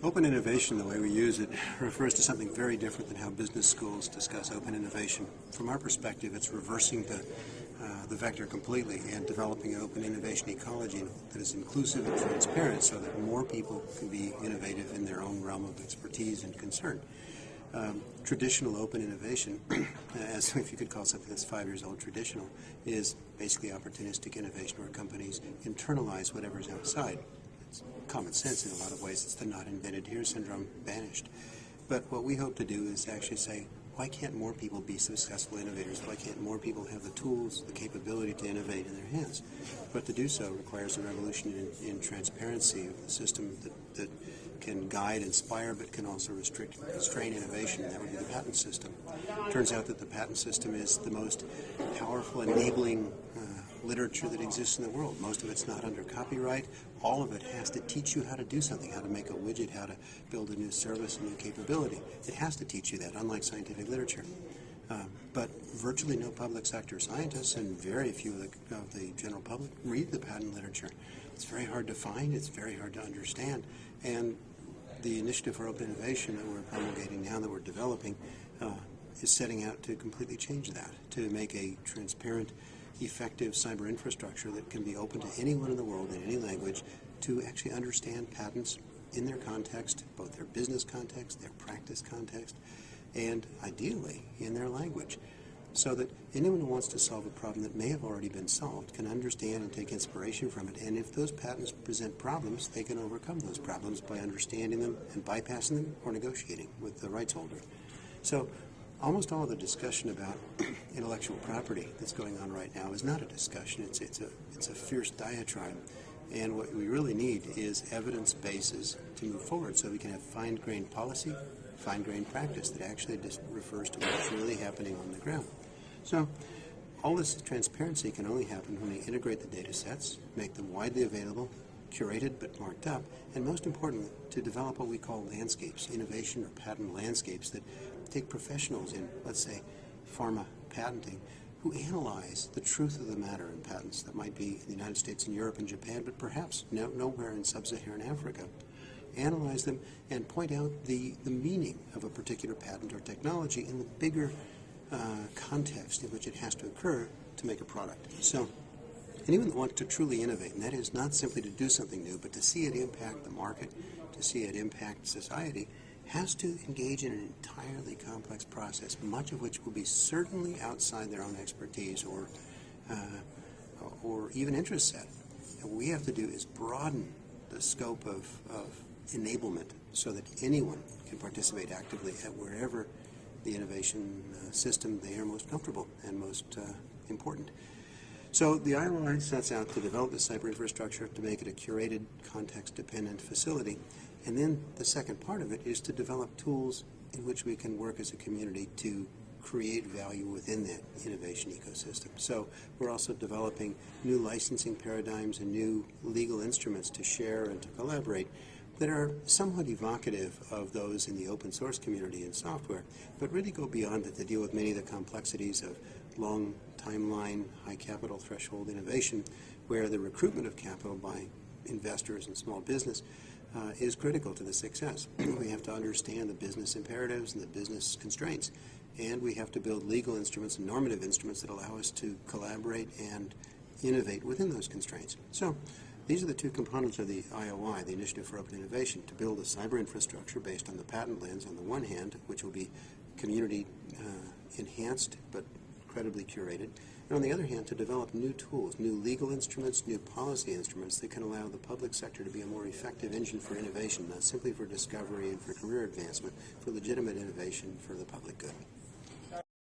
Open innovation, the way we use it, refers to something very different than how business schools discuss open innovation. From our perspective, it's reversing the vector completely and developing an open innovation ecology that is inclusive and transparent so that more people can be innovative in their own realm of expertise and concern. Traditional open innovation, as if you could call something that's 5 years old traditional, is basically opportunistic innovation where companies internalize whatever's outside. It's common sense in a lot of ways. It's the not invented here syndrome banished. But what we hope to do is actually say, why can't more people be successful innovators? Why can't more people have the tools, the capability to innovate in their hands? But to do so requires a revolution in transparency of the system that can guide, inspire, but can also restrict, constrain innovation. That would be the patent system. It turns out that the patent system is the most powerful enabling literature that exists in the world. Most of it's not under copyright. All of it has to teach you how to do something, how to make a widget, how to build a new service, a new capability. It has to teach you that, unlike scientific literature. But virtually no public sector scientists and very few of the general public read the patent literature. It's very hard to find, it's very hard to understand, and the initiative for open innovation that we're promulgating now, that we're developing, is setting out to completely change that, to make a transparent, effective cyber infrastructure that can be open to anyone in the world in any language to actually understand patents in their context, both their business context, their practice context, and ideally in their language, so that anyone who wants to solve a problem that may have already been solved can understand and take inspiration from it. And if those patents present problems, they can overcome those problems by understanding them and bypassing them or negotiating with the rights holder. So almost all of the discussion about intellectual property that's going on right now is not a discussion. It's a fierce diatribe. And what we really need is evidence bases to move forward so we can have fine-grained policy, fine-grained practice that actually just refers to what's really happening on the ground. So all this transparency can only happen when we integrate the data sets, make them widely available, curated but marked up, and most importantly, to develop what we call landscapes, innovation or patent landscapes that take professionals in, let's say, pharma patenting, who analyze the truth of the matter in patents that might be in the United States and Europe and Japan, but perhaps nowhere in sub-Saharan Africa. Analyze them and point out the meaning of a particular patent or technology in the bigger context in which it has to occur to make a product. So anyone that wants to truly innovate, and that is not simply to do something new, but to see it impact the market, to see it impact society, has to engage in an entirely complex process, much of which will be certainly outside their own expertise or even interest set. And what we have to do is broaden the scope of enablement so that anyone can participate actively at wherever the innovation system they are most comfortable and most important. So the IOI sets out to develop the cyber infrastructure to make it a curated, context-dependent facility. And then the second part of it is to develop tools in which we can work as a community to create value within that innovation ecosystem. So we're also developing new licensing paradigms and new legal instruments to share and to collaborate that are somewhat evocative of those in the open source community in software, but really go beyond it to deal with many of the complexities of long timeline, high capital threshold innovation, where the recruitment of capital by investors and small business is critical to the success. We have to understand the business imperatives and the business constraints, and we have to build legal instruments and normative instruments that allow us to collaborate and innovate within those constraints. So these are the two components of the IOI, the Initiative for Open Innovation, to build a cyber infrastructure based on the patent lens on the one hand, which will be community enhanced but credibly curated, and on the other hand, to develop new tools, new legal instruments, new policy instruments that can allow the public sector to be a more effective engine for innovation, not simply for discovery and for career advancement, for legitimate innovation for the public good.